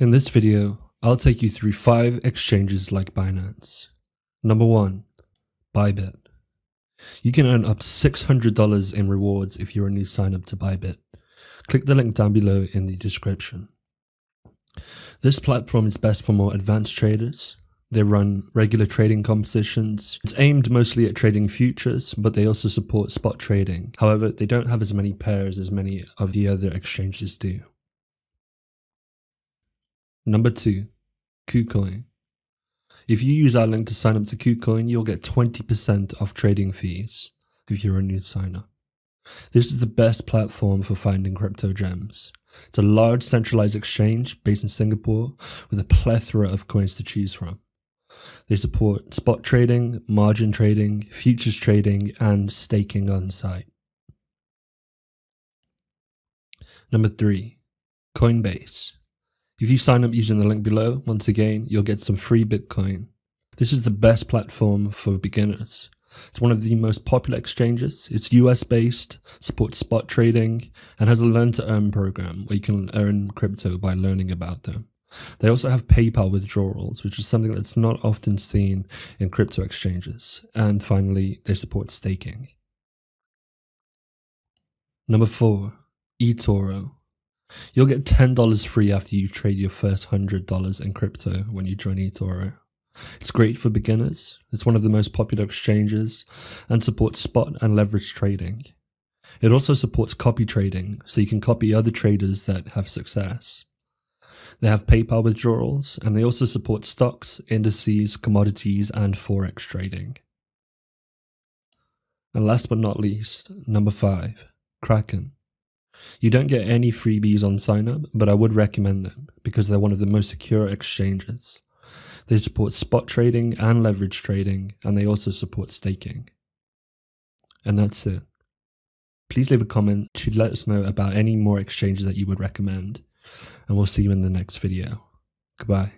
In this video, I'll take you through 5 exchanges like Binance. Number 1. Bybit. You can earn up to $600 in rewards if you're a new sign-up to Bybit. Click the link down below in the description. This platform is best for more advanced traders. They run regular trading competitions. It's aimed mostly at trading futures, but they also support spot trading. However, they don't have as many pairs as many of the other exchanges do. Number 2. KuCoin. If you use our link to sign up to KuCoin, you'll get 20% off trading fees if you're a new signer. This is the best platform for finding crypto gems. It's a large centralized exchange based in Singapore with a plethora of coins to choose from. They support spot trading, margin trading, futures trading, and staking on site. Number 3. Coinbase. If you sign up using the link below, once again, you'll get some free Bitcoin. This is the best platform for beginners. It's one of the most popular exchanges. It's US based, supports spot trading, and has a learn to earn program where you can earn crypto by learning about them. They also have PayPal withdrawals, which is something that's not often seen in crypto exchanges. And finally, they support staking. Number 4. eToro. You'll get $10 free after you trade your first $100 in crypto when you join eToro. It's great for beginners. It's one of the most popular exchanges and supports spot and leverage trading. It also supports copy trading, so you can copy other traders that have success. They have PayPal withdrawals, and they also support stocks, indices, commodities, and forex trading. And last but not least, number 5, Kraken. You don't get any freebies on sign up, but I would recommend them because they're one of the most secure exchanges. They support spot trading and leverage trading, and they also support staking. And that's it. Please leave a comment to let us know about any more exchanges that you would recommend, and we'll see you in the next video. Goodbye.